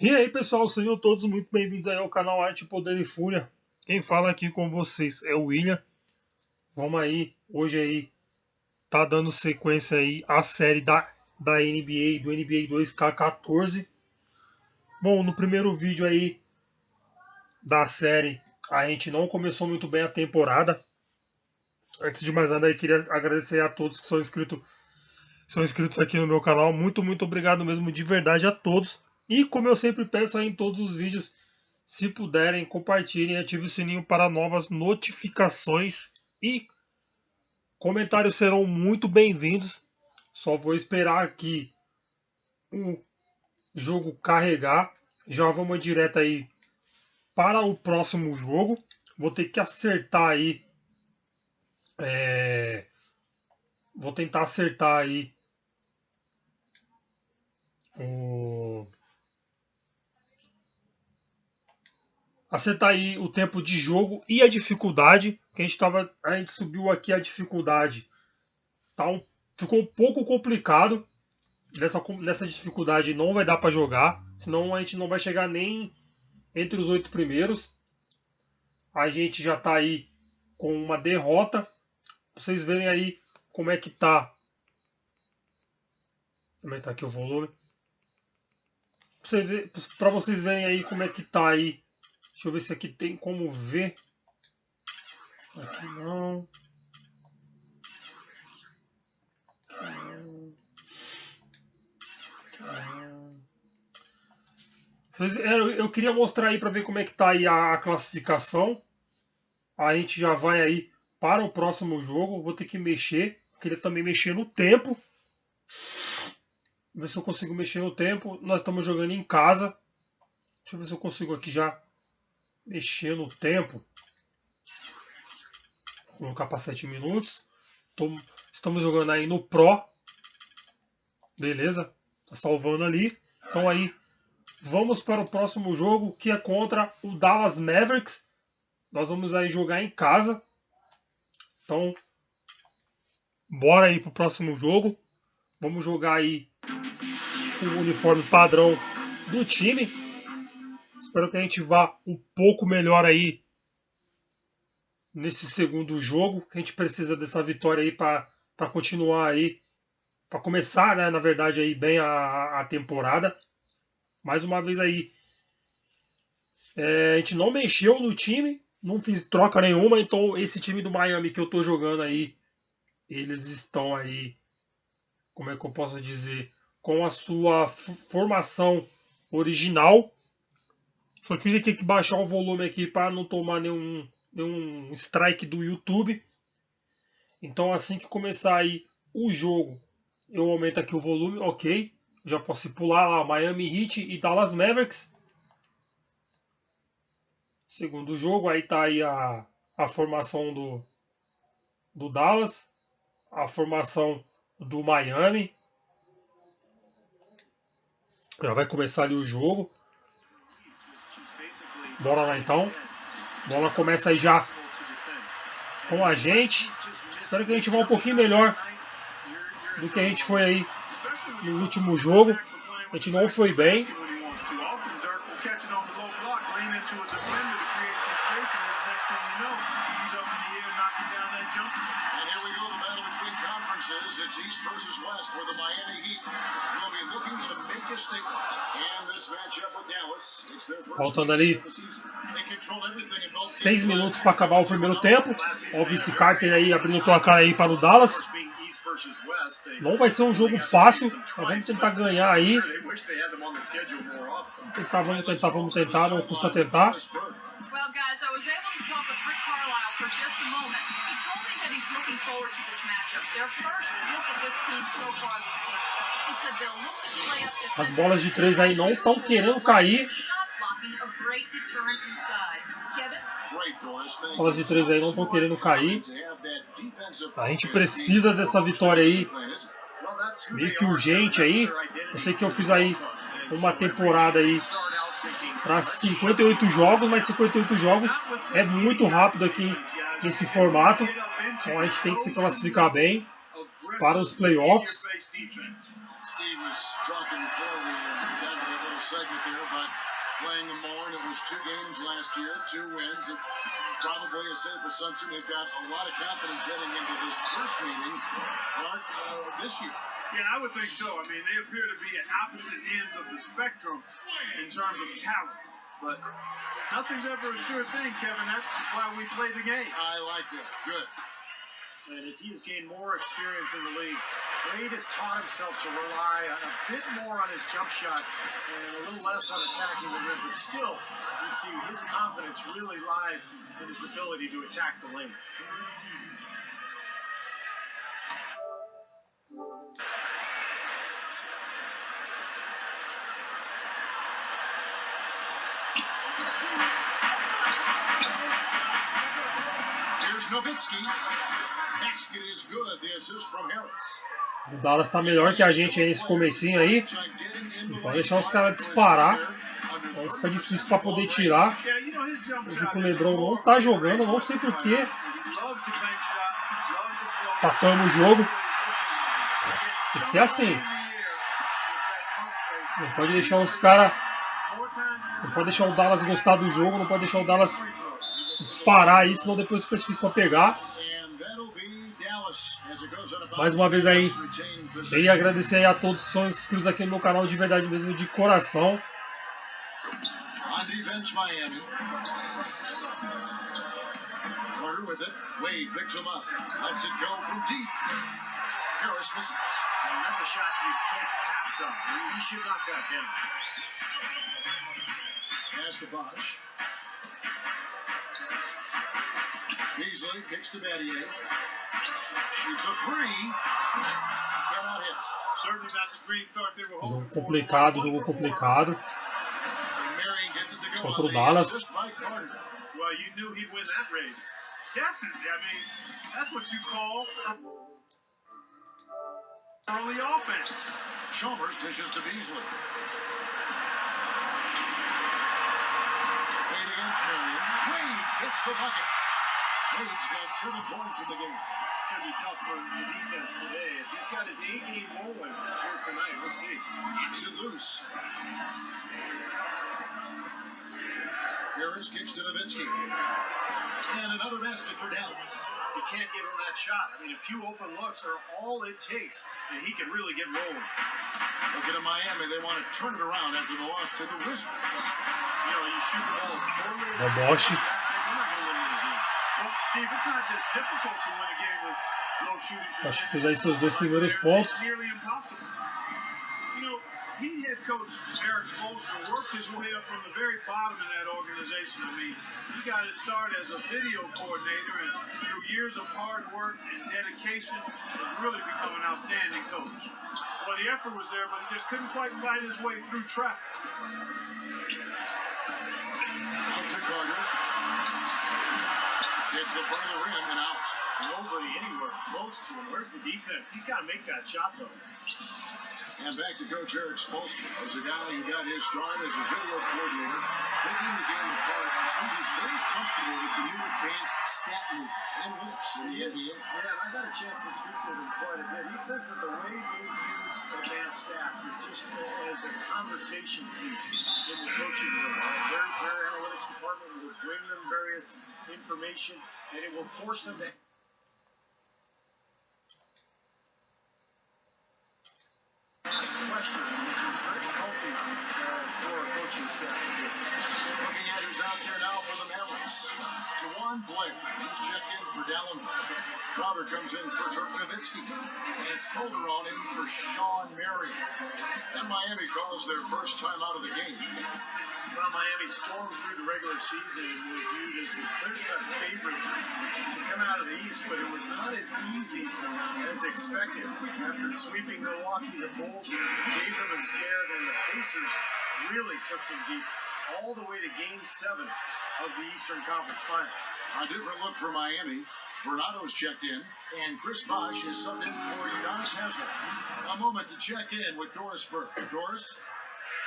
E aí pessoal, sejam todos muito bem-vindos aí ao canal Arte, Poder e Fúria. Quem fala aqui com vocês é o William. Vamos aí, hoje aí, tá dando sequência aí à série da NBA, do NBA 2K14. Bom, no primeiro vídeo aí da série, a gente não começou muito bem a temporada. Antes de mais nada, eu queria agradecer a todos que são inscritos aqui no meu canal. Muito obrigado mesmo, de verdade, a todos. E como eu sempre peço aí em todos os vídeos, se puderem, compartilhem, ative o sininho para novas notificações e comentários serão muito bem-vindos. Só vou esperar aqui o jogo carregar. Já vamos direto aí para o próximo jogo. Vou ter que acertar aí. Vou tentar acertar aí o tempo de jogo e a dificuldade. Que a gente subiu aqui a dificuldade. Ficou um pouco complicado. Nessa dificuldade não vai dar para jogar, senão a gente não vai chegar nem entre os 8 primeiros. A gente já está aí com uma derrota. Pra vocês verem aí como é que tá. Como é que tá aqui o volume? Para vocês verem aí como é que tá aí. Deixa eu ver se aqui tem como ver. Aqui não. Eu queria mostrar aí para ver como é que tá aí a classificação. A gente já vai aí para o próximo jogo. Vou ter que mexer. Queria também mexer no tempo. Ver se eu consigo mexer no tempo. Nós estamos jogando em casa. Deixa eu ver se eu consigo aqui já mexer no tempo. Vou colocar para 7 minutos. Estamos jogando aí no Pro. Beleza. Tá salvando ali. Então aí, vamos para o próximo jogo, que é contra o Dallas Mavericks. Nós vamos aí jogar em casa. Então, bora aí pro próximo jogo. Vamos jogar aí com o uniforme padrão do time. Espero que a gente vá um pouco melhor aí nesse segundo jogo. A gente precisa dessa vitória aí para continuar aí, para começar, né, na verdade, aí bem a temporada. Mais uma vez aí, a gente não mexeu no time, não fiz troca nenhuma, então esse time do Miami que eu tô jogando aí, eles estão aí, como é que eu posso dizer, com a sua formação original. Só tive que baixar o volume aqui para não tomar nenhum strike do YouTube. Então assim que começar aí o jogo, eu aumento aqui o volume, ok. Já posso pular lá Miami Heat e Dallas Mavericks. Segundo jogo, aí tá aí a formação do Dallas, a formação do Miami. Já vai começar ali o jogo. Bora lá então. A bola começa aí já com a gente. Espero que a gente vá um pouquinho melhor do que a gente foi aí no último jogo. A gente não foi bem. It's East versus West, where the Miami Heat will be looking to make a statement. And this matchup with Dallas, it's their first Faltando ali of the season. They control everything in both 6 minutos para acabar o primeiro tempo. Ó, o Vice Carter aí abrindo o placar aí para o Dallas. Não vai ser um jogo fácil. Mas vamos tentar ganhar aí. Vamos tentar. Não custa tentar. Well, guys, I was able to talk with Rick Carlisle for just a moment. He told me that he's looking forward to this matchup. Their first look at this team so far this season. He said they'll look to play up the As bolas de 3 aí não estão querendo cair. Bolas de 3 aí não estão querendo cair. A gente precisa dessa vitória aí. Meio que urgente aí. Eu sei que eu fiz aí uma temporada aí para 58 jogos, mas 58 jogos é muito rápido aqui nesse formato. Então a gente tem que se classificar bem para os playoffs. Steve was talking before we got that little segment there about playing them more, and it was 2 games last year, 2 wins. It's probably a safe assumption they've got a lot of confidence heading into this first meeting part this year. Yeah, I would think so. I mean, they appear to be at opposite ends of the spectrum in terms of talent. But nothing's ever a sure thing, Kevin. That's why we play the game. I like that. Good. And as he has gained more experience in the league, Wade has taught himself to rely a bit more on his jump shot and a little less on attacking the rim. But still, you see his confidence really lies in his ability to attack the lane. Here's Nowitzki. Basket is good. The assist from Harris. O Dallas tá melhor que a gente aí nesse comecinho aí. Não pode deixar os caras disparar. Aí fica difícil para poder tirar. Porque o LeBron não tá jogando, não sei porquê. Empatamos o jogo. Tem que ser assim. Não pode deixar os caras. Não pode deixar o Dallas gostar do jogo. Não pode deixar o Dallas disparar aí, senão depois fica difícil para pegar. Mais uma vez aí, e agradecer aí a todos que são inscritos aqui no meu canal de verdade mesmo, de coração. On defense, Miami. Carter with it. Wade picks him up. Lets it go from deep. Harris misses. And that's a shot you can't pass up. You should knock that down. Pass to Bosch. Beasley kicks to Battier. Shoots a 3. Cannot hit. Certainly not the green start they were hoping Jogo for. complicado. Marion gets it to go Contra o on the Dallas. assist by Carter. Well, you knew he'd win that race. Definitely. I mean, that's what you call early offense. Chalmers dishes to Beasley. Wade against Marion. Wade gets the bucket. Wade's got 7 points in the game. It's going to be tough for the defense today. If he's got his A-game rolling here tonight, we'll see. Knocks it loose. Harris kicks to Nowitzki. And another basket for Dallas. You can't give him that shot. I mean, a few open looks are all it takes, and he can really get rolling. Looking at Miami, they want to turn it around after the loss to the Wizards. You know, you shoot the ball totally. O Bosch. You're not going to win any game. Well, Steve, it's not just difficult to win a game with low shooting Acho que percentage. fez aí seus 2 primeiros pontos. It's nearly impossible. You know, Heat head coach Eric Spoelstra worked his way up from the very bottom of that organization. I mean, he got his start as a video coordinator, and through years of hard work and dedication, has really become an outstanding coach. Well, the effort was there, but he just couldn't quite fight his way through traffic. Out to Carter. Gets the front of the rim and out. Nobody anywhere close to him. Where's the defense? He's got to make that shot, though. And back to Coach Eric Spoelstra as a guy who got his start as a video coordinator, picking the game apart. He's very comfortable with the new advanced stat loop analytics in the NBA. Yeah, and I got a chance to speak to him quite a bit. He says that the way you use advanced stats is just as a conversation piece in the coaching room. Their analytics department will bring them various information, and it will force them to ask questions, which is very healthy for a coaching staff. Looking at who's out there now for the Mavericks. Juwan Blair, who's checked in for Dallin. Crowder comes in for Dirk Nowitzki. And it's Calderon in for Sean Marion. And Miami calls their first time out of the game. Well, Miami stormed through the regular season and was viewed as the clear-cut favorites to come out of the East, but it was not as easy as expected. After sweeping Milwaukee, the Bulls gave them a scare, then the Pacers really took them deep, all the way to Game 7 of the Eastern Conference Finals. A different look for Miami. Vernado's checked in, and Chris Bosh is subbed in for Udonis Haslem. A moment to check in with Doris Burke. Doris?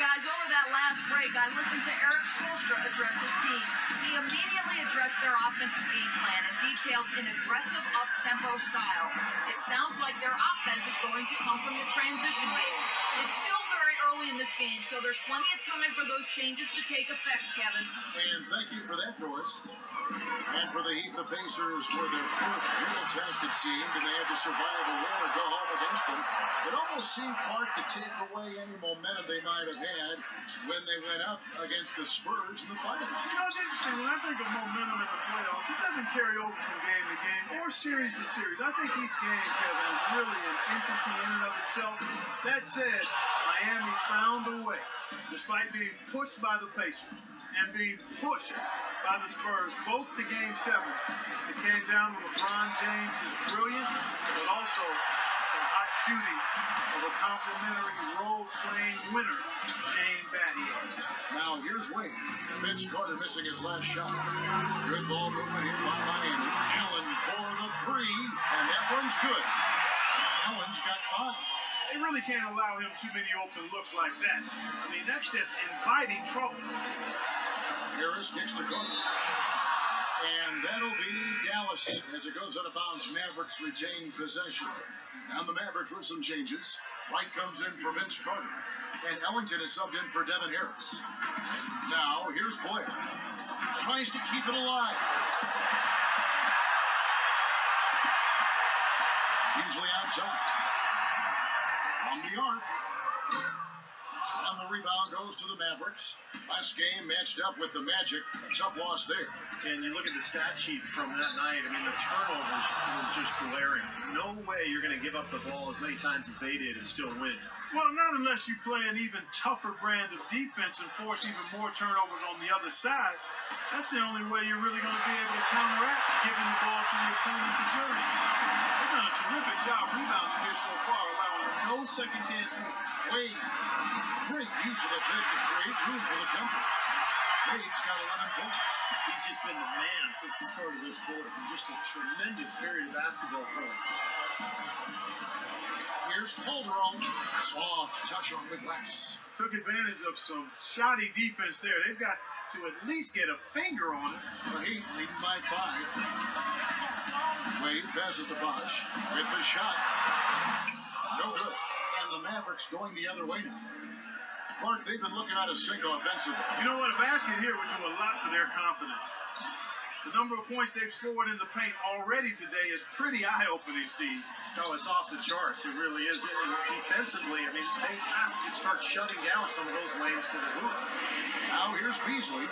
Guys, over that last break, I listened to Eric Spoelstra address his team. He immediately addressed their offensive game plan and detailed an aggressive up-tempo style. It sounds like their offense is going going to come from the transition wave. It's still very early in this game, so there's plenty of time for those changes to take effect, Kevin. And thank you for that, Doris. And for the Heat, the Pacers were their first real test, it seemed, and they had to survive a war or go home against them. It almost seemed Clark to take away any momentum they might have had when they went up against the Spurs in the finals. You know, it's interesting. When I think of momentum in the playoffs, it doesn't carry over from game to game or series to series. I think each game, Kevin, is really an entity in and of itself. That said, Miami found a way, despite being pushed by the Pacers and being pushed by the Spurs, both to Game 7. It came down to LeBron James' brilliance, but also the hot shooting of a complimentary role-playing winner, Shane Battier. Now here's Wade. Vince Carter missing his last shot. Good ball movement here by Miami. Allen for the three, and that one's good. Allen's got 5. They really can't allow him too many open looks like that. I mean, that's just inviting trouble. Harris kicks to Carter. And that'll be Dallas as it goes out of bounds. Mavericks retain possession. And the Mavericks with some changes. White comes in for Vince Carter. And Ellington is subbed in for Devin Harris. Now, here's Blair. Tries to keep it alive. Usually outside. From the arc. And the rebound goes to the Mavericks. Last game matched up with the Magic. Tough loss there. And you look at the stat sheet from that night. I mean, the turnovers was just glaring. No way you're going to give up the ball as many times as they did and still win. Well, not unless you play an even tougher brand of defense and force even more turnovers on the other side. That's the only way you're really going to be able to counteract giving the ball to the opponent's journey. They've done a terrific job rebounding here so far, allowing no second chance. Wade, great use of the pick to create room for the jumper. Wade's got 11 points. He's just been the man since the start of this quarter. Just a tremendous period of basketball for him. Here's Calderon. Soft touch on the glass. Took advantage of some shoddy defense there. They've got to at least get a finger on it. The Heat leading by 5. Wade passes to Bosh with the shot. No good. And the Mavericks going the other way now. Clark, they've been looking out of sync offensively. You know what? A basket here would do a lot for their confidence. The number of points they've scored in the paint already today is pretty eye-opening, Steve. No, it's off the charts. It really is. And defensively, I mean, they have to start shutting down some of those lanes to the hoop. Now here's Beasley.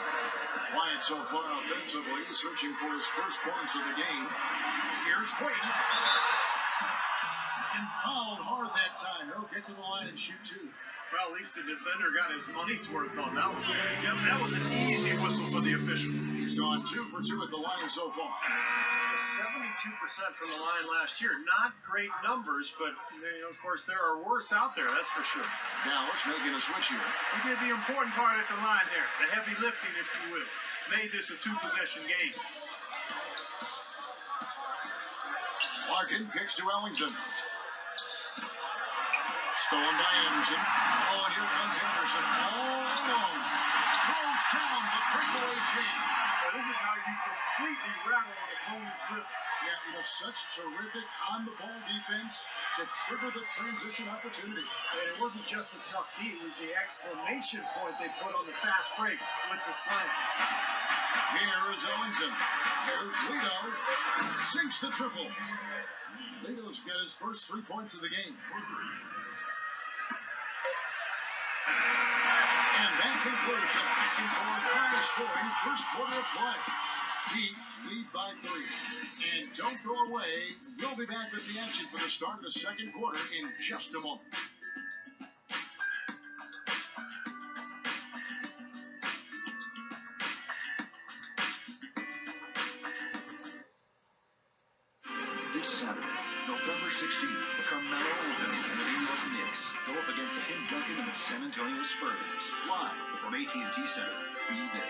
Quiet so far offensively, searching for his first points of the game. Here's Wade. And fouled hard that time. He'll get to the line and shoot 2. Well, at least the defender got his money's worth on that one. Yep, that was an easy whistle for the official. He's gone 2 for 2 at the line so far. 72% from the line last year. Not great numbers, but of course there are worse out there, that's for sure. Dallas making a switch here. He did the important part at the line there, the heavy lifting, if you will. Made this a 2-possession game. Larkin kicks to Ellington. Stolen by Anderson. Oh, and here comes Anderson. All alone. Throws down the breakaway chain. Well, this is how you completely rattle an opponent's rhythm. Yeah, such terrific on-the-ball defense to trigger the transition opportunity. And it wasn't just a tough D, it was the exclamation point they put on the fast break with the slam. Here is Ellington. Here's Lito. Sinks the triple. Lito's got his first 3 points of the game. And that concludes a back-and-forth high-scoring first quarter of play. Heat lead by 3. And don't go away. We'll be back with the action for the start of the second quarter in just a moment. This Saturday, November 16th, Carmelo Anthony and the New York Knicks go up against Tim Duncan and the San Antonio Spurs. Live from AT&T Center. Be there.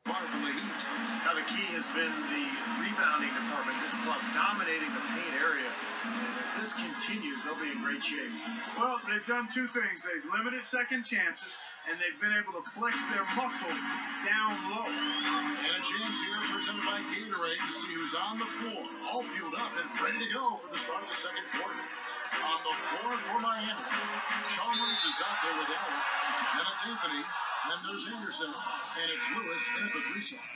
Far from the Heat. Now the key has been the rebounding department. This club dominating the paint area. And if this continues, they'll be in great shape. Well, they've done two things. They've limited second chances, and they've been able to flex their muscle down low. And a chance here presented by Gatorade to see who's on the floor, all fueled up and ready to go for the start of the second quarter. On the floor for Miami, Chalmers is out there with Allen, and it's Anthony, and there's Anderson, and it's Lewis in at the 3 slot.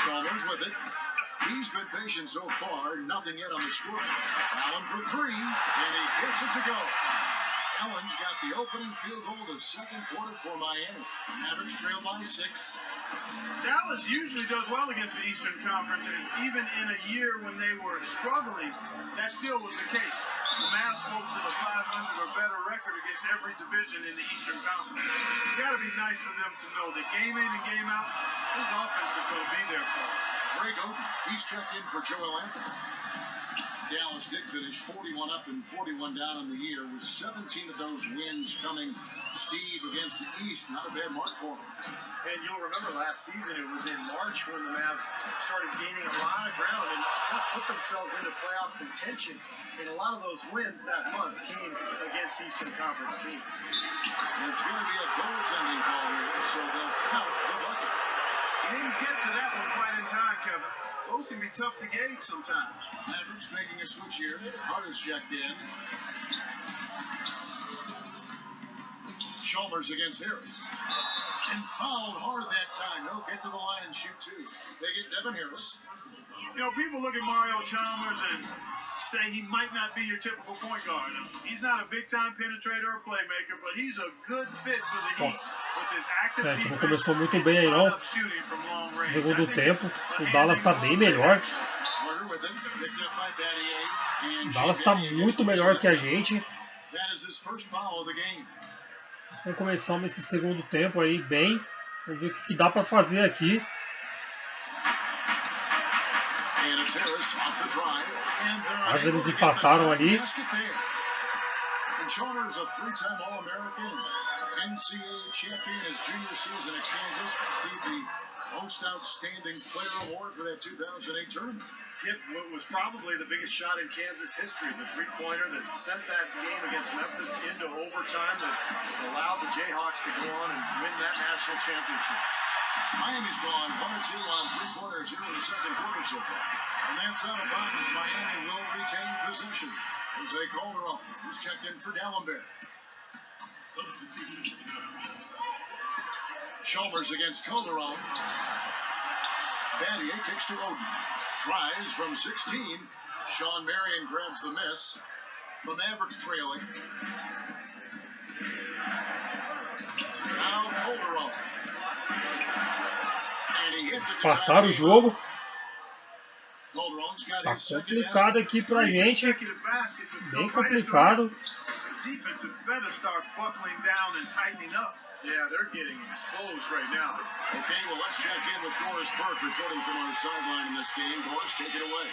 Chalmers with it. He's been patient so far, nothing yet on the score. Allen for 3, and he gets it to go. Allen's got the opening field goal of the second quarter for Miami. Mavericks trail by 6. Dallas usually does well against the Eastern Conference, and even in a year when they were struggling, that still was the case. The Mavs posted a 500 or better record against every division in the Eastern Conference. It's got to be nice for them to know that game in and game out, his offense is going to be there for him. Drake Oden, he's checked in for Joel Anthony. Dallas did finish 41 up and 41 down in the year, with 17 of those wins coming, Steve, against the East. Not a bad mark for him. And you'll remember last season, it was in March when the Mavs started gaining a lot of ground and put themselves into playoff contention. And a lot of those wins that month came against Eastern Conference teams. And it's going to be a goaltending call here, so they'll count the bucket. He didn't get to that one quite in time, Kevin. Those can be tough to gauge sometimes. Mavericks making a switch here. Hardest checked in. Chalmers against Harris. And fouled hard that time. He'll get to the line and shoot 2. They get Devin Harris. You know, people look at Mario Chalmers and say he might not be your typical point guard. He's not a big-time penetrator or playmaker, but he's a good fit for the Heat. With his active a gente não defense começou muito and bem aí não. spot-up shooting from long range. Segundo tempo, o Dallas está bem melhor. Porter with it. Picked up by Battier. And O Dallas está muito melhor que a gente. That is his first foul of the game. Vamos começar esse segundo tempo aí bem. Vamos ver o que dá para fazer aqui. And it's Harris off the drive. Mas eles empataram ali. And Chalmers, a 3-time All-American, NCAA champion his junior season at Kansas, received the Most Outstanding Player Award for that 2008 tournament. Hit what was probably the biggest shot in Kansas history, the three-pointer that sent that game against Memphis into overtime that allowed the Jayhawks to go on and win that national championship. Miami's gone 1 or 2 on 3-pointers here in the second quarter so far. And that's out of bounds. Miami will retain possession. Jose Calderon, who's checked in for Dallenberg. Chalmers against Calderon. Battier kicks to Oden. Tries from 16. Sean Marion grabs the miss. The Mavericks trailing. Now Calderon. And he hits it to Empataram o jogo. Calderon's got Tá his second complicado aqui pra gente. Bem complicado. Defensive better start buckling down and tightening up. Yeah, they're getting exposed right now. Okay, well, let's check in with Doris Burke reporting from our sideline in this game. Doris, take it away.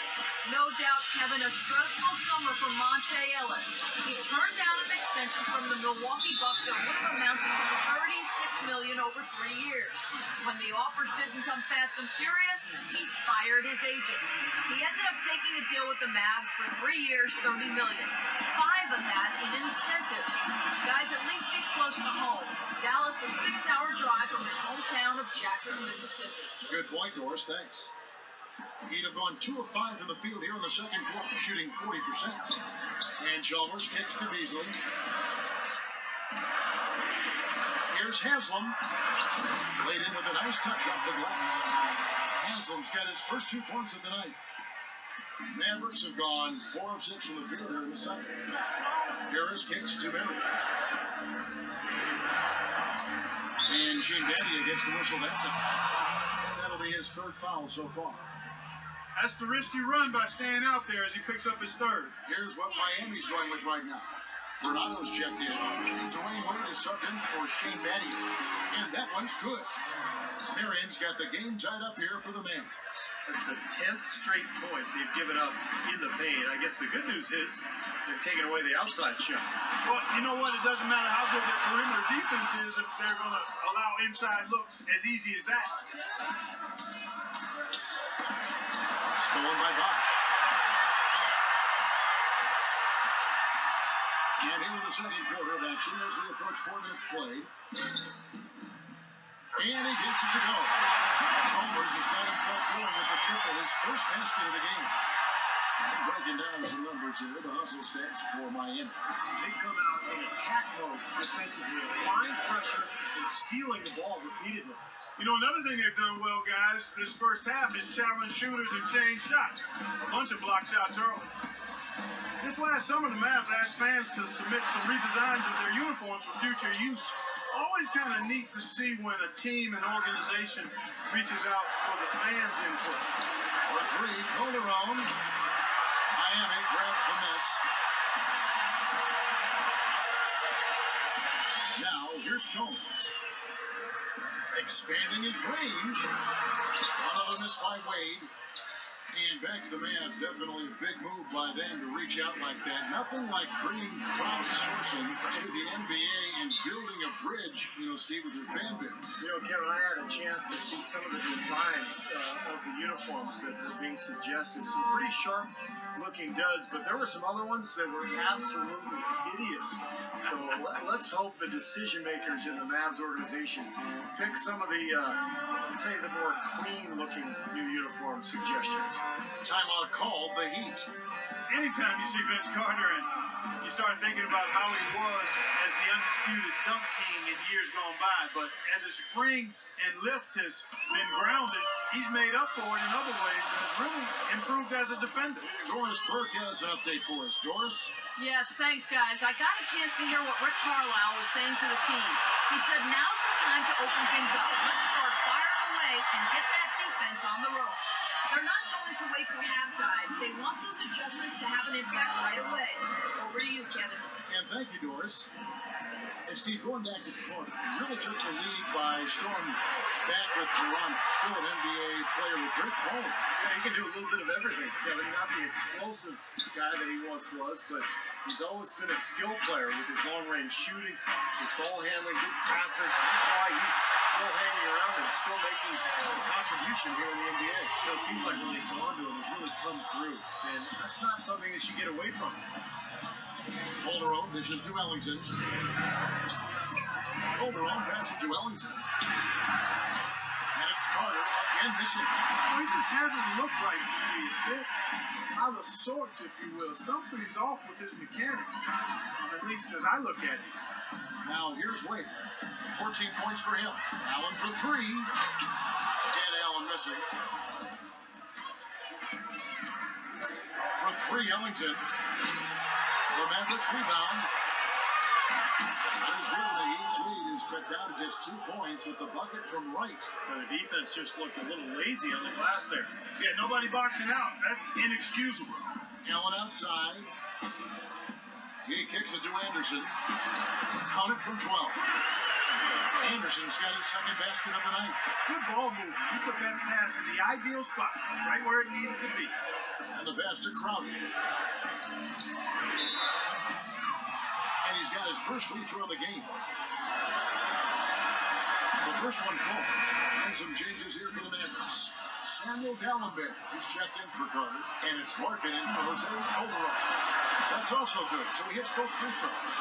No doubt, Kevin, a stressful summer for Monte Ellis. He turned down an extension from the Milwaukee Bucks that would have amounted to $36 million over 3 years. When the offers didn't come fast and furious, he fired his agent. He ended up taking a deal with the Mavs for 3 years, $30 million. 5 of that in incentives. Guys, at least he's close to home. Dallas, a 6-hour drive from his hometown of Jackson, Mississippi. Good point, Doris. Thanks. He'd have gone 2 of 5 from the field here in the second quarter, shooting 40%. And Chalmers kicks to Beasley. Here's Haslam. Laid in with a nice touch off the glass. Haslam's got his first 2 points of the night. Mavericks have gone 4 of 6 from the field here in the second. Harris kicks to Mary. And Shane Battier gets the whistle. That's it. That'll be his 3rd foul so far. That's the risky run by staying out there as he picks up his 3rd. Here's what Miami's going with right now. Fernando's checked in. Dwayne Wade is subbed in for Shane Battier. And that one's good. Marion's got the game tied up here for the Mavericks. That's the 10th straight point they've given up in the paint. I guess the good news is they're taking away the outside shot. Well, you know what? It doesn't matter how good their perimeter defense is if they're going to allow inside looks as easy as that. Stolen by Bosch. And into the second quarter of action as we approach 4 minutes played. And he gets it to go. Chalmers has got himself going with the triple, his first basket of the game. And breaking down some numbers here, the hustle stats for Miami. They come out in attack mode defensively, applying pressure and stealing the ball repeatedly. You know, another thing they've done well, guys, this first half is challenge shooters and change shots. A bunch of block shots early. This last summer, the Mavs asked fans to submit some redesigns of their uniforms for future use. Always kind of neat to see when a team and organization reaches out for the fans' input. For three, Calderon. Miami grabs the miss. Now, here's Chalmers. Expanding his range. Another miss by Wade. And back to the Mavs, definitely a big move by them to reach out like that. Nothing like bringing crowdsourcing to the NBA and building a bridge, Steve, with your fan base. Kevin, I had a chance to see some of the designs of the uniforms that were being suggested. Some pretty sharp-looking duds, but there were some other ones that were absolutely hideous. So let's hope the decision-makers in the Mavs organization pick some of the, let's say, the more clean-looking new uniform suggestions. Timeout called, the Heat. Anytime you see Vince Carter and you start thinking about how he was as the undisputed dunk king in years gone by, but as his spring and lift has been grounded, he's made up for it in other ways and has really improved as a defender. Doris Burke has an update for us. Doris? Yes, thanks, guys. I got a chance to hear what Rick Carlisle was saying to the team. He said, now's the time to open things up. Let's start firing away and get that defense on the ropes. They're not going to wait for halftime. They want those adjustments to have an impact right away. Over to you, Kevin. And thank you, Doris. And Steve, going back to Clark, really took the lead by Storm back with Toronto. Still an NBA player with great quality. Yeah, he can do a little bit of everything, Kevin. Not the explosive guy that he once was, but he's always been a skill player with his long-range shooting, his ball handling, good passer. That's why he's still hanging around and still making a contribution here in the NBA. It seems like when they've gone to him, he's really come through, and that's not something that you get away from. Calderon dishes to Ellington. Calderon passes to Ellington. And it's Carter again missing. Well, he just hasn't looked right to me. A bit out of sorts, if you will. Something's off with his mechanics, at least as I look at it. Now here's Wade. 14 points for him. Allen for three. And Allen missing. For three, Ellington. The Mavericks rebound. That is good. The Heat's lead is cut down to just 2 points with the bucket from Wright. And the defense just looked a little lazy on the glass there. Yeah, nobody boxing out. That's inexcusable. Allen outside. He kicks it to Anderson. Count it from 12. Anderson's got his second basket of the night. Good ball movement. He put that pass in the ideal spot, right where it needed to be. And the pass to Crowder. And he's got his first free throw of the game. The first one falls. And some changes here for the Mavericks. Samuel Gallenberg is checked in for Carter. And it's Larkin in for Jose Calderon. That's also good. So he hits both free throws.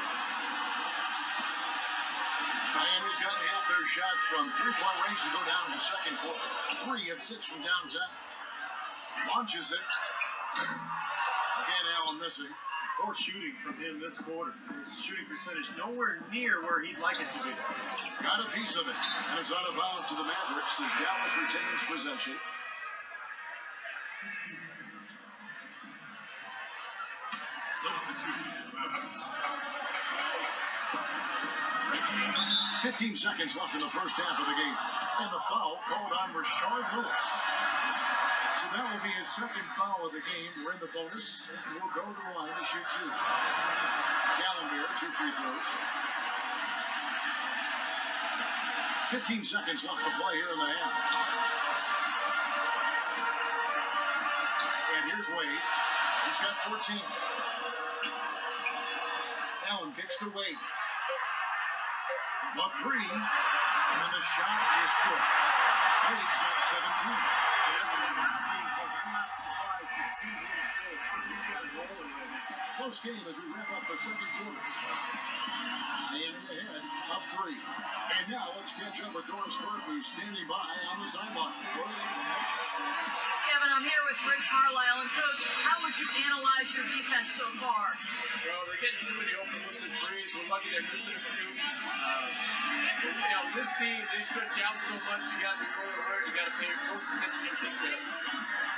Miami's gotten half their shots from three-point range to go down in the second quarter. 3 of 6 from downtown. Launches it. Again, Allen missing. Poor shooting from him this quarter. His shooting percentage nowhere near where he'd like it to be. Got a piece of it. And it's out of bounds to the Mavericks as Dallas retains possession. Substitution. 15 seconds left in the first half of the game. And the foul called on Rashard Lewis. So that will be his second foul of the game. We're in the bonus. We'll go to the line to shoot 2. Gallenberg, 2 free throws. 15 seconds left to play here in the half. And here's Wade. He's got 14. Allen kicks to Wade. A three. And the shot is good. Wade's got 17. I'm not surprised to see him say he's got it rolling right now. Close game as we wrap up the second quarter. Miami ahead, up 3. And now let's catch up with Doris Burke, who's standing by on the sideline. Doris? Kevin, I'm here with Rick Carlisle. And Coach, how would you analyze your defense so far? Well, they're getting too many open looks and threes. We're lucky they're missing a few. This team, they stretch out so much. You got to be really alert. You got to pay close attention to details.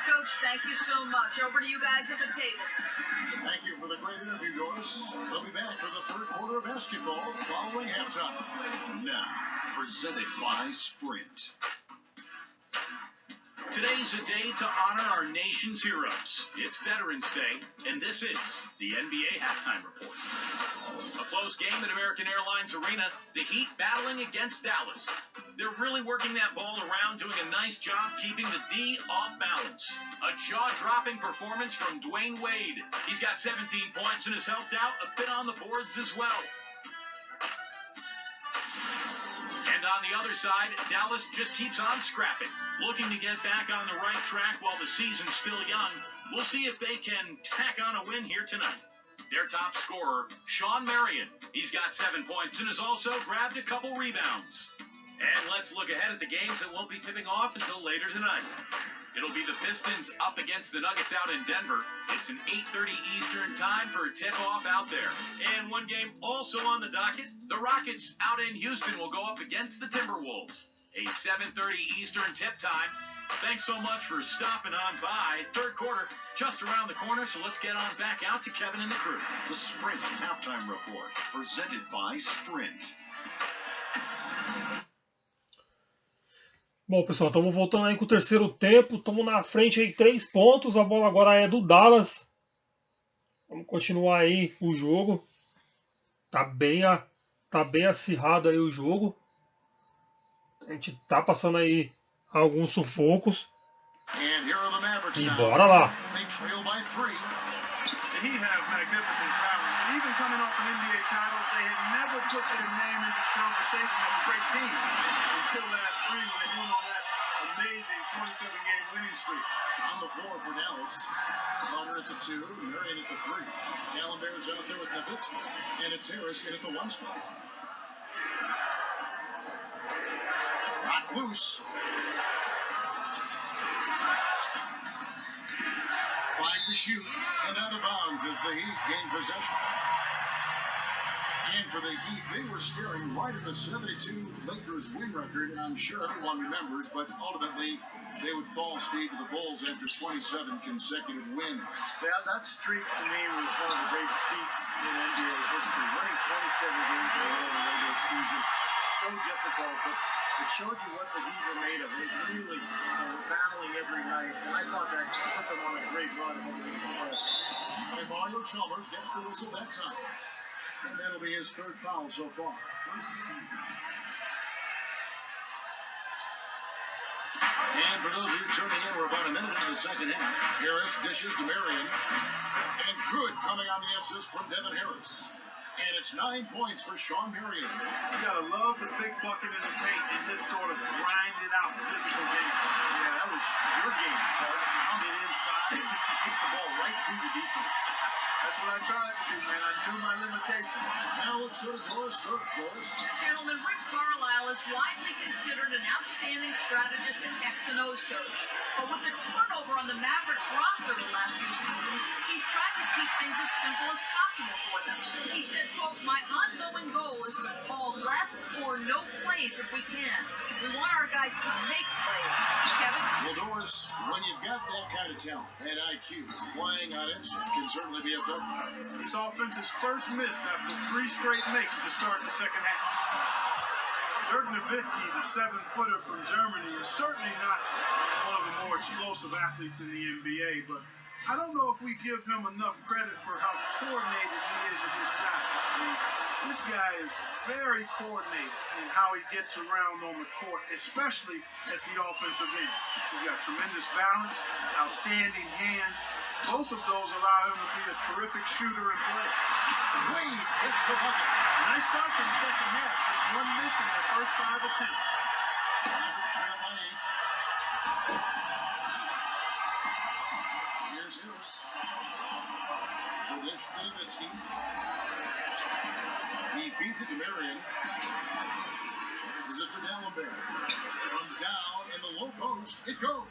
Coach, thank you so much. Over to you guys at the table. Thank you for the great interview, Doris. We'll be back for the third quarter of basketball following halftime. Now, presented by Sprint. Today's a day to honor our nation's heroes. It's Veterans Day, and this is the NBA Halftime Report. A close game at American Airlines Arena, the Heat battling against Dallas. They're really working that ball around, doing a nice job keeping the D off balance. A jaw-dropping performance from Dwayne Wade. He's got 17 points and has helped out a bit on the boards as well. And on the other side, Dallas just keeps on scrapping, looking to get back on the right track while the season's still young. We'll see if they can tack on a win here tonight. Their top scorer, Sean Marion. He's got 7 points and has also grabbed a couple rebounds. And let's look ahead at the games that won't be tipping off until later tonight. It'll be the Pistons up against the Nuggets out in Denver. It's an 8:30 Eastern time for a tip-off out there. And one game also on the docket, the Rockets out in Houston will go up against the Timberwolves. A 7:30 Eastern tip time. Thanks so much for stopping on by. Third quarter just around the corner, so let's get on back out to Kevin and the crew. The Sprint Halftime Report, presented by Sprint. Bom, pessoal, estamos voltando aí com o terceiro tempo. Estamos na frente aí, 3 pontos. A bola agora é do Dallas. Vamos continuar aí o jogo. Tá bem acirrado aí o jogo. A gente tá passando aí alguns sufocos. E bora lá. The Heat have magnificent talent. Even coming off an NBA title, they had never put their name into the conversation of a great team until last spring when they went on that amazing 27-game winning streak. On the floor for Dallas. Carter at the 2, Marion at the 3. Allen Bears out there with Nowitzki. And it's Harris in at the 1 spot. Rock loose. 5 to shoot. And out of bounds as the Heat gain possession. And for the Heat, they were staring right at the 72 Lakers win record, and I'm sure everyone remembers, but ultimately they would fall Steve to the Bulls after 27 consecutive wins. Yeah, that streak to me was one of the great feats in NBA history. Winning 27 games in a row in the regular season, so difficult, but it showed you what the Heat were made of. They really were battling every night, and I thought that put them on a great run over the playoffs. And Mario Chalmers gets the whistle that time. And that'll be his 3rd foul so far. And for those of you tuning in, we're about a minute into the second half. Harris dishes to Marion. And good coming on the assist from Devin Harris. And it's 9 points for Sean Marion. You gotta love the big bucket in the paint in this sort of grinded out physical game. Yeah, that was your game, Paul. Pound it inside and take the ball right to the defense. That's what I tried to do, man. I knew my limitations. Now let's go to Doris Burke. Doris. Gentlemen, Rick Carlisle is widely considered an outstanding strategist and X&O's coach. But with the turnover on the Mavericks roster the last few seasons, he's tried to keep things as simple as possible for them. He said, quote, "My ongoing goal is to call less or no plays if we can. We want our guys to make plays." Kevin? Well, Doris, when you've got that kind of talent and IQ, playing on it can certainly be effective. This offense's first miss after 3 straight makes to start the second half. Dirk Nowitzki, the 7-footer from Germany, is certainly not one of the more explosive athletes in the NBA, but I don't know if we give him enough credit for how coordinated he is at his side. I mean, This guy is very coordinated in how he gets around on the court, especially at the offensive end. He's got tremendous balance, outstanding hands. Both of those allow him to be a terrific shooter and player. Wade hits the bucket. Nice start for the second half. Just one miss in their first 5 attempts. Mavericks trail by 8. Here's Hills. For this Nowitzki. He feeds it to Marion. This is it to Dallenberg. From down in the low post, it goes.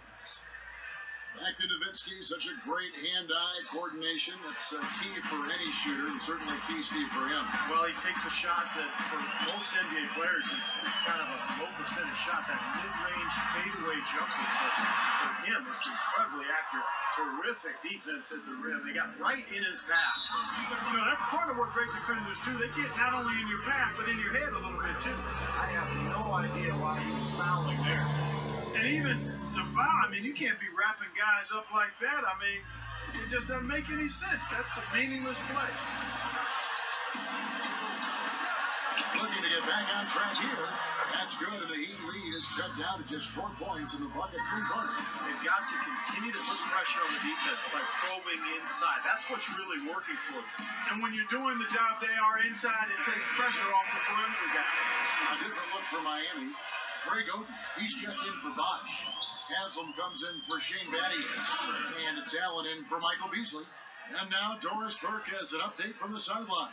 Back to Nowitzki, such a great hand-eye coordination. That's key for any shooter, and certainly key, Steve, for him. Well, he takes a shot that for most NBA players is kind of a low percentage shot, that mid-range fadeaway jumper. But for him, it's incredibly accurate. Terrific defense at the rim. They got right in his path. You know, that's part of what great defenders do. They get not only in your path, but in your head a little bit, too. I have no idea why he was fouling there. And even the foul, I mean, you can't be wrapping guys up like that. I mean, it just doesn't make any sense. That's a meaningless play. Looking to get back on track here. That's good, and the Heat lead is cut down to just 4 points in the bucket from Carter. They've got to continue to put pressure on the defense by probing inside. That's what's really working for them. And when you're doing the job they are inside, it takes pressure off the perimeter guys. A different look for Miami. Greg Oden, he's checked in for Bosch. Haslam comes in for Shane Battier. And it's Allen in for Michael Beasley. And now Doris Burke has an update from the sidelines.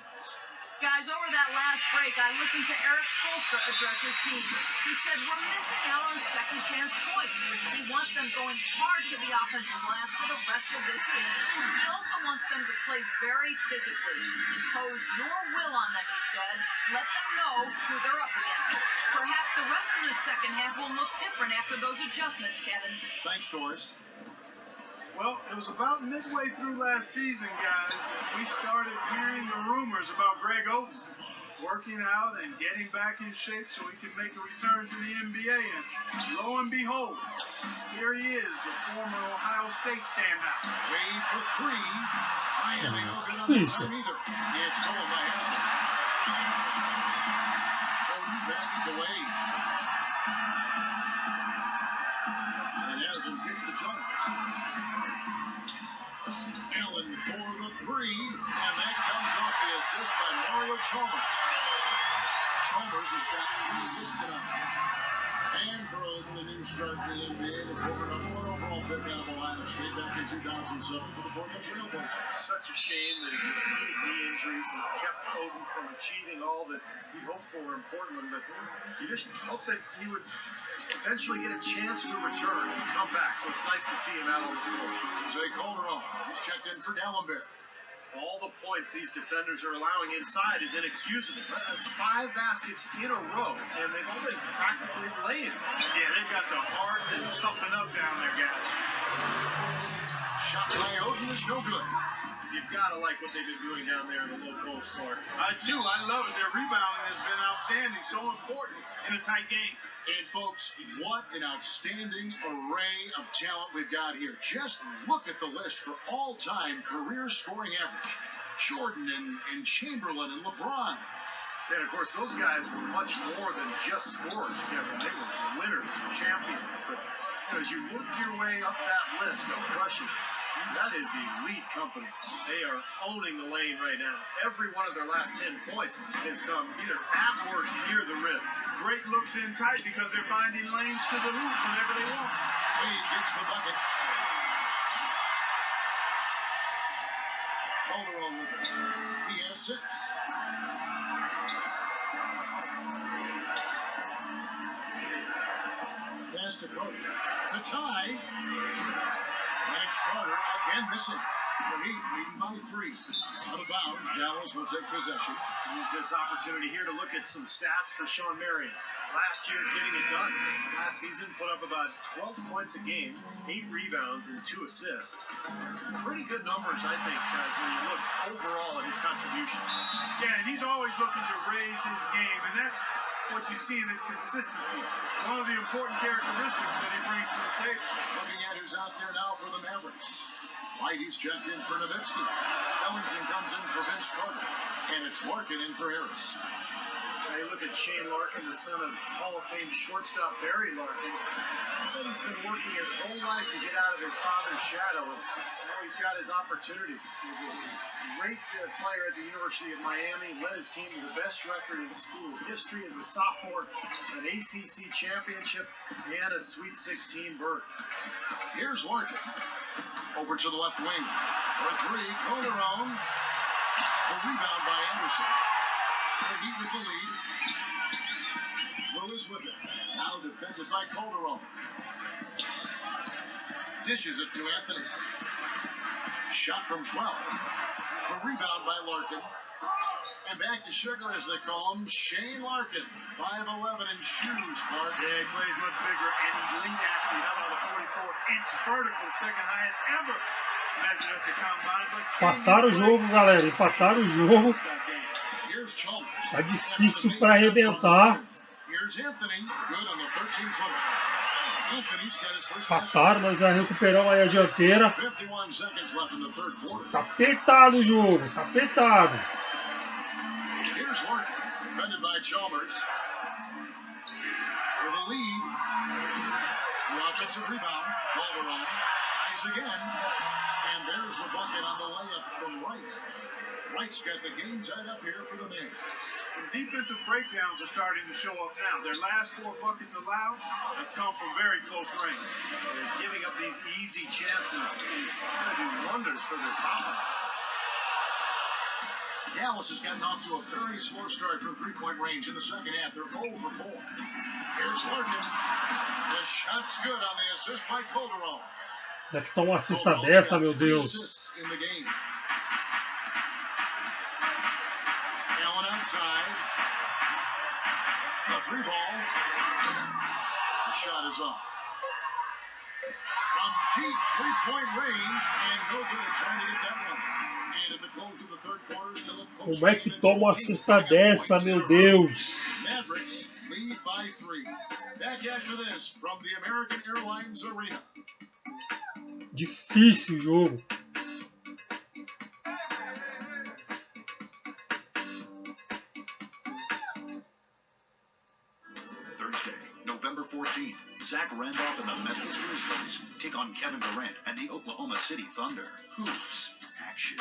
Guys, over that last break, I listened to Eric Spoelstra address his team. He said, we're missing out on second chance points. He wants them going hard to the offensive glass for the rest of this game. He also wants them to play very physically. Impose your will on them, he said. Let them know who they're up against. Perhaps the rest of the second half will look different after those adjustments, Kevin. Thanks, Doris. Well, it was about midway through last season, guys, that we started hearing the rumors about Greg Oden working out and getting back in shape so he could make a return to the NBA. And lo and behold, here he is, the former Ohio State standout. Wade for 3. Miami no good on the time either. It's stolen by Haslam. Oden passes to Wade. And Haslam kicks the charge. Allen for the 3, and that comes off the assist by Mario Chalmers. Chalmers has got 3 assists tonight. And for Oden, the new start in the NBA, the former #1 overall pick out of Ohio State back in 2007 for the Portland Trail Blazers. Such a shame that he repeated knee injuries that kept Oden from achieving all that he hoped for in Portland. But you just hope that he would eventually get a chance to return and come back. So it's nice to see him out on the floor. Jose Calderon, he's checked in for Dallenberg. All the points these defenders are allowing inside is inexcusable. That's 5 baskets in a row, and they've all been practically laying. Yeah, they've got to harden and toughen up down there, guys. Shot by Oden is no good. You've got to like what they've been doing down there in the low post, Clark. I do. I love it. Their rebounding has been outstanding. So important in a tight game. And folks, what an outstanding array of talent we've got here. Just look at the list for all-time career scoring average. Jordan and Chamberlain and LeBron. And, of course, those guys were much more than just scorers, Kevin. They were winners, champions. But as you work your way up that list, no question, that is elite company. They are owning the lane right now. Every one of their last 10 points has come either at or near the rim. Great looks in tight because they're finding lanes to the hoop whenever they want. Wade gets the bucket. Calderon with it. He has 6. Pass to Carter. To tie. And it's Carter again missing. The Heat leading by 3. Out of bounds. Dallas will take possession. Use this opportunity here to look at some stats for Sean Marion. Last year, getting it done. Last season, put up about 12 points a game, 8 rebounds, and 2 assists. Some pretty good numbers, I think, guys, when you look overall at his contribution. Yeah, and he's always looking to raise his game, and that's what you see in his consistency. One of the important characteristics that he brings to the table. Looking at who's out there now for the Mavericks. Whitey's checked in for Nowitzki. Ellington comes in for Vince Carter. And it's Larkin in for Harris. Now you look at Shane Larkin, the son of Hall of Fame shortstop Barry Larkin. He said he's been working his whole life to get out of his father's shadow, and now he's got his opportunity. He was a great player at the University of Miami, led his team to the best record in school history as a sophomore, an ACC championship, and a Sweet 16 berth. Here's Larkin. Over to the left wing. For three, Calderon. The rebound by Anderson. The Heat with the lead. Lewis with it. Now defended by Calderon. Dishes it to Anthony. Shot from 12. The rebound by Larkin. And back to sugar, as they call him, Shane Larkin. 5'11" in shoes, Clark. Yeah, he plays one figure, and he lead athlete. How about a 44-inch vertical, second highest ever measured at the combine. Empataram o jogo, galera. Empataram o jogo. Tá difícil para arrebentar. Empataram, nós já recuperamos aí a dianteira. Tá apertado o jogo, tá apertado. Here's Larkin, defended by Chalmers. For the lead. The offensive rebound. Calderon tries again. And there's the bucket on the layup from Wright. Wright's got the game tied up here for the Mavericks. Some defensive breakdowns are starting to show up now. Their last 4 buckets allowed have come from very close range. Giving up these easy chances is going to do wonders for their confidence. Dallas has gotten off to a very slow start from three-point range in the second half. They're 0 for 4. Here's Larkin. The shot's good on the assist by Calderon. Como é que toma uma cesta dessa, meu Deus? Allen outside. The 3-ball. The shot is off. From deep three-point range, and no good at trying to get that one. And at the close of the third quarter, still a close. Como é que toma uma cesta dessa, meu Deus? Mavericks lead by 3. Back after this from the American Airlines Arena. Difícil o jogo. Thursday, November 14th, Zach Randolph and the Memphis Grizzlies take on Kevin Durant and the Oklahoma City Thunder. Hoops action.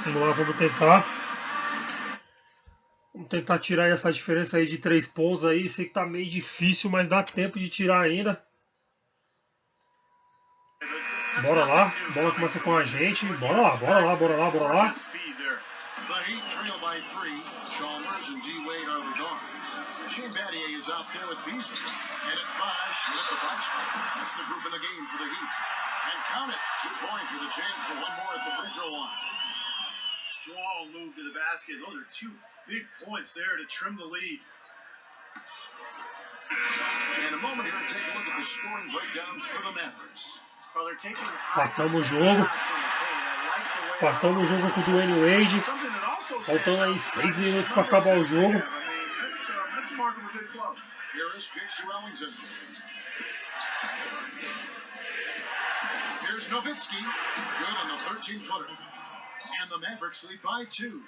Vamos lá, vamos tentar. Vamos tentar tirar essa diferença aí de 3 pontos aí. Sei que tá meio difícil, mas dá tempo de tirar ainda. Bora lá, a bola começa com a gente. Bora lá, bora lá, bora lá, bora lá. Shane Battier is out there with Beasley. And it's Bosch with the foul shot. That's the group in the game for the Heat. And count it. 2 points with a chance for one more at the free throw line. Strong move to the basket. Those are 2 big points there to trim the lead. In a moment here, take a look at the scoring breakdown for the Mavericks. Well, they're taking Empatamos o jogo. Empatamos o jogo com o Dwayne Wade. Faltando aí 6 minutos para acabar o jogo. Here's Nowitzki. Good on the 13-footer. And the Mavericks lead by 2.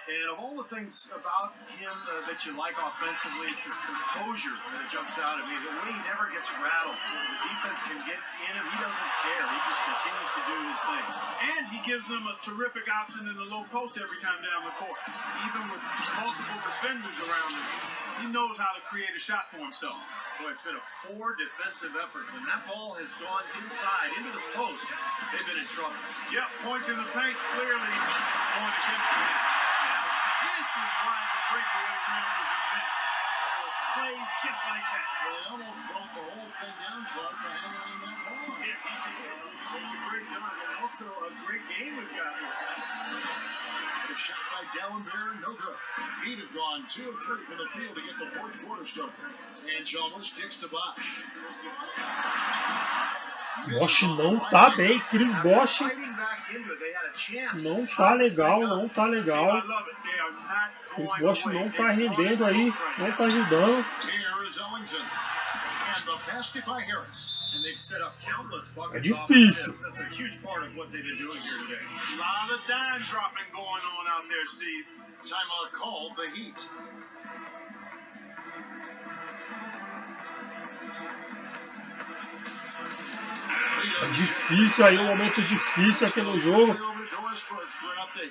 And of all the things about him that you like offensively, it's his composure that jumps out at me. The way he never gets rattled. The defense can get in him. He doesn't care. He just continues to do his thing. And he gives them a terrific option in the low post every time down the court. Even with multiple defenders around him, he knows how to create a shot for himself. Boy, it's been a poor defensive effort. When that ball has gone inside, into the post, they've been in trouble. Yep, points in the paint clearly going against him. This is why the breakaway rim was invented. Plays just like that. Well, they almost brought the whole thing down, Clark, by hanging on that ball. Yeah, it's a great dunk and also a great game we've got here. A shot by Dallenberg, no good. He'd have gone 2 of 3 from the field to get the 4th quarter started. And Chalmers kicks to Bosch. Bosch não tá bem, Chris Bosch não tá legal, não tá legal. Chris Bosch não tá rendendo aí, não tá ajudando. É difícil. É difícil aí, um momento difícil aqui no jogo.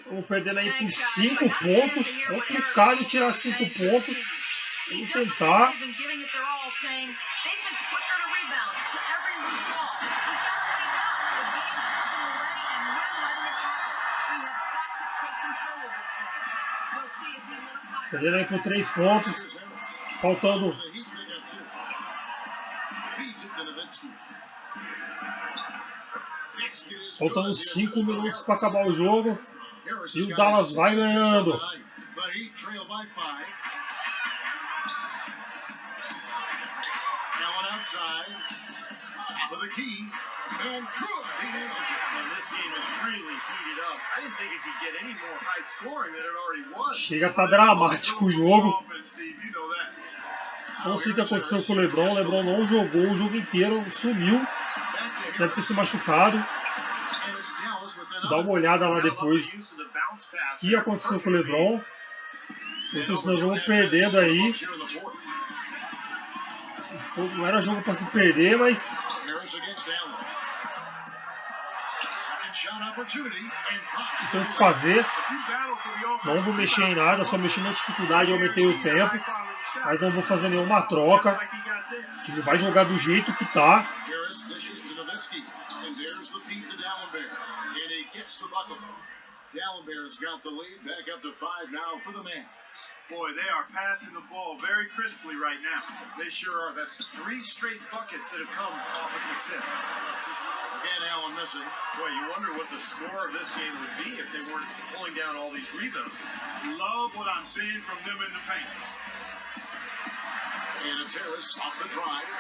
Vamos perdendo aí por 5 pontos. Complicado tirar 5 pontos. Vamos tentar. Perdendo aí por 3 pontos. Faltando. Faltando 5 minutos para acabar o jogo. E o Dallas vai ganhando. Chega a estar dramático o jogo. Não sei o que aconteceu com o LeBron. O LeBron não jogou o jogo inteiro, sumiu. Deve ter se machucado. Dá uma olhada lá depois o que aconteceu com o LeBron. Então nós vamos perdendo aí. Não era jogo para se perder, mas não tem o que fazer. Não vou mexer em nada, só mexi na dificuldade, aumentei o tempo. Mas não vou fazer nenhuma troca. O time vai jogar do jeito que tá. Dallenberg's got the lead, back up to 5 now for the Mavs. Boy, they are passing the ball very crisply right now. They sure are. That's 3 straight buckets that have come off of assists. Again, Allen missing. Boy, you wonder what the score of this game would be if they weren't pulling down all these rebounds. Love what I'm seeing from them in the paint. And it's Harris off the drive.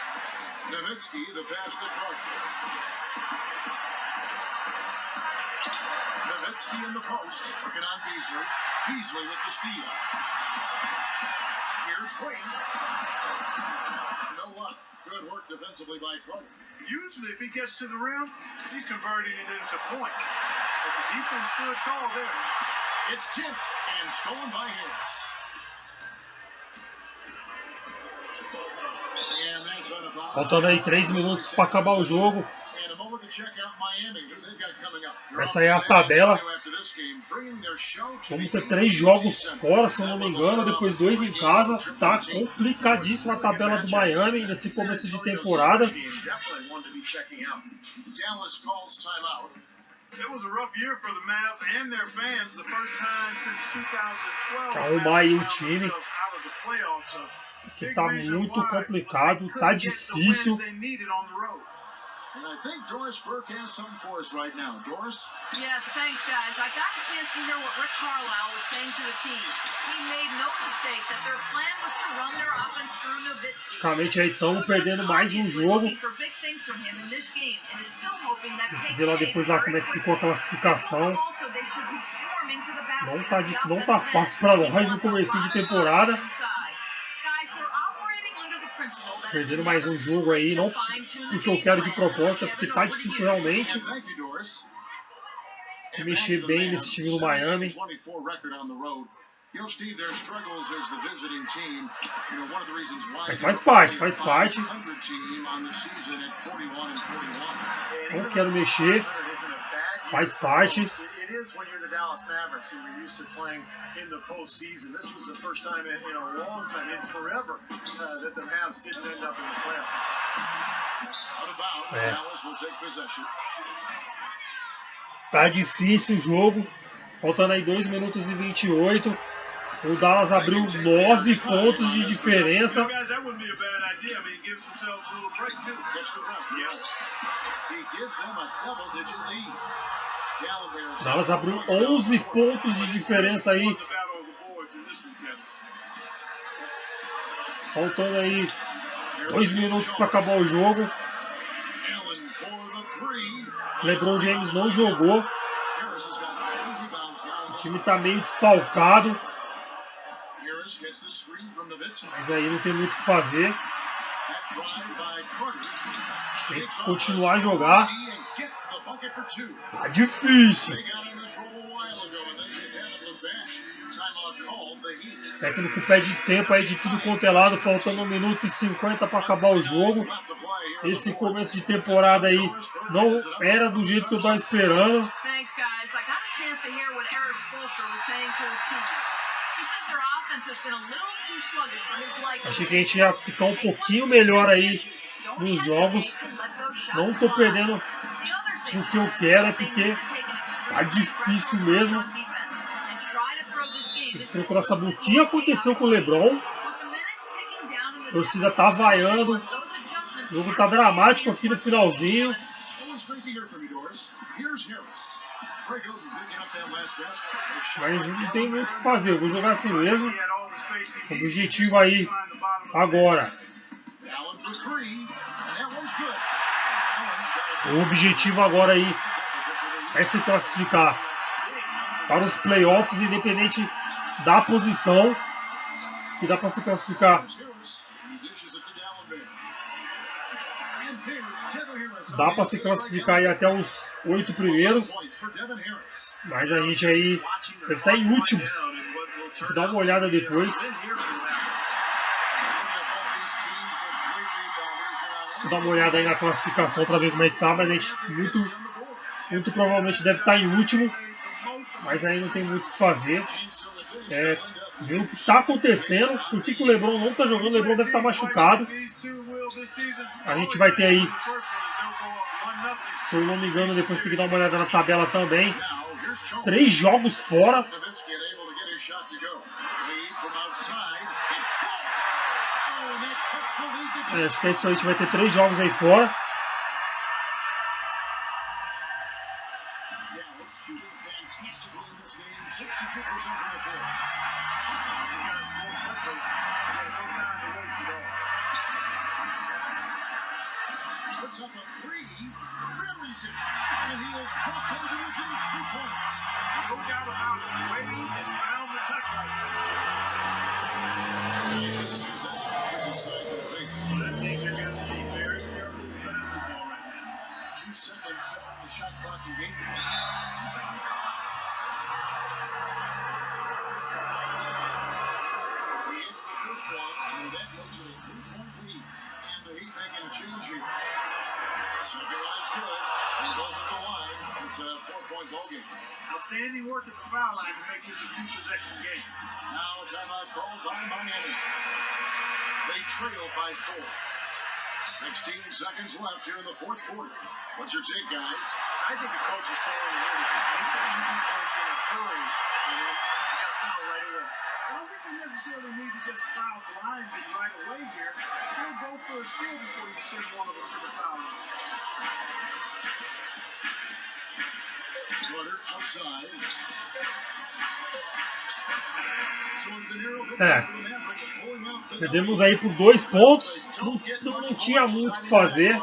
Nowitzki, the pass to Carter. Nowitzki in the post, working on Beasley. Beasley with the steal. Here's Wade. You know what? Good work defensively by Carter. Usually if he gets to the rim, he's converting it into points. But the defense stood tall there. It's tipped and stolen by Harris. And that's on a foul. Faltando aí 3 minutos para acabar o jogo. Essa é a tabela. Vamos ter 3 jogos fora, se eu não me engano, depois 2 em casa. Tá complicadíssima a tabela do Miami nesse começo de temporada. Arrumar aí o time, que tá muito complicado, tá difícil. And I think Doris Burke has something for us right now. Doris? Yes, thanks, guys. I got a chance to hear what Rick Carlisle was saying to the team. He made no mistake that their plan was to run their offense through Nowitzki. Praticamente aí estamos perdendo mais um jogo. Tem que ver lá depois lá como é que ficou a classificação. Não tá fácil para nós no comecinho de temporada. Perdendo mais um jogo aí, não porque eu quero de propósito, é porque tá difícil realmente. Tem que mexer bem nesse time do Miami. Mas faz parte, faz parte. Não quero mexer. Faz parte. Is when you're the Dallas Mavericks and you're used to playing in the postseason. This was the first time in a long time, in forever, that the Mavs didn't end up in the playoffs. Dallas will take possession. Tá difícil o jogo. Faltando aí 2 minutos e 28. O Dallas abriu 9 pontos de diferença. Dallas abriu 11 pontos de diferença aí. Faltando aí 2 minutos para acabar o jogo. LeBron James não jogou. O time tá meio desfalcado. Mas aí não tem muito o que fazer. Tem que continuar a jogar. Tá difícil. O técnico pede tempo aí de tudo quanto é lado, faltando 1 minuto e 50 para acabar o jogo. Esse começo de temporada aí não era do jeito que eu tava esperando. Achei que a gente ia ficar um pouquinho melhor aí nos jogos. Não tô perdendo porque eu quero, é porque tá difícil mesmo. Tem que procurar saber o que aconteceu com o LeBron. A torcida tá vaiando. O jogo tá dramático aqui no finalzinho. Mas não tem muito o que fazer. Eu vou jogar assim mesmo. O objetivo aí agora. O objetivo agora aí é se classificar para os playoffs, independente da posição, que dá para se classificar. Dá para se classificar aí até os 8 primeiros. Mas a gente aí deve estar em último. Tem que dar uma olhada depois. Vou dar uma olhada aí na classificação para ver como é que tá. Mas a gente muito provavelmente deve estar em último. Mas aí não tem muito o que fazer. Ver o que está acontecendo. Por que o LeBron não está jogando? O LeBron deve estar machucado. A gente vai ter aí, se eu não me engano, depois tem que dar uma olhada na tabela também. 3 jogos fora. Acho que é isso aí, a gente vai ter 3 jogos aí fora. Puts up a three, buries it, and he is bumped into within 2 points. No doubt about it. Wade has found the touch right now. I think you're going to be very careful with basketball right now. 2 seconds on the shot clock in game. He hits the first one, and that makes it a 3-point lead. And the Heat making a change here. Second line's good. He goes to the line. It's a 4-point ball game. Outstanding work at the foul line to make this a 2-possession game. Now a timeout called by Miami. They trail by 4. 16 seconds left here in the 4th quarter. What's your take, guys? I think the coach is telling you to just take the easy points in a hurry, and then you got to foul right away. I don't think you necessarily need to just foul blindly right away here. You'll go for a steal before you send one of them to the foul line. Rutter outside. Perdemos aí por 2 pontos. Não tinha muito o que fazer.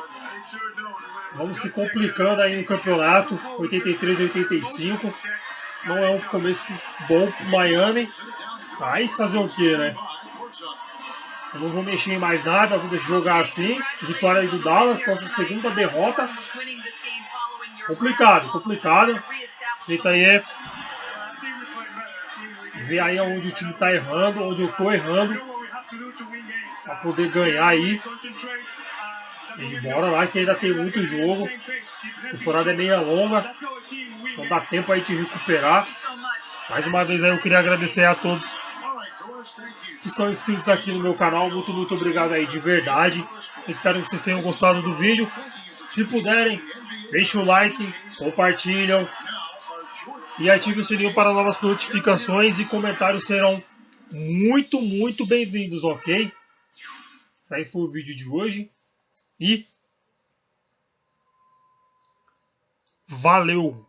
Vamos se complicando aí no campeonato. 83 a 85. Não é um começo bom pro Miami. Mas fazer o que, né? Eu não vou mexer em mais nada. Vou deixar jogar assim. Vitória aí do Dallas. Nossa segunda derrota. Complicado, complicado. O jeito aí é ver aí onde o time tá errando, onde eu tô errando, pra poder ganhar aí. E bora lá que ainda tem muito jogo. A temporada é meia longa, então dá tempo aí de recuperar. Mais uma vez aí eu queria agradecer a todos que são inscritos aqui no meu canal. Muito obrigado aí de verdade. Espero que vocês tenham gostado do vídeo. Se puderem, deixem o like, compartilham e ative o sininho para novas notificações, e comentários serão muito bem-vindos, ok? Esse aí foi o vídeo de hoje e valeu!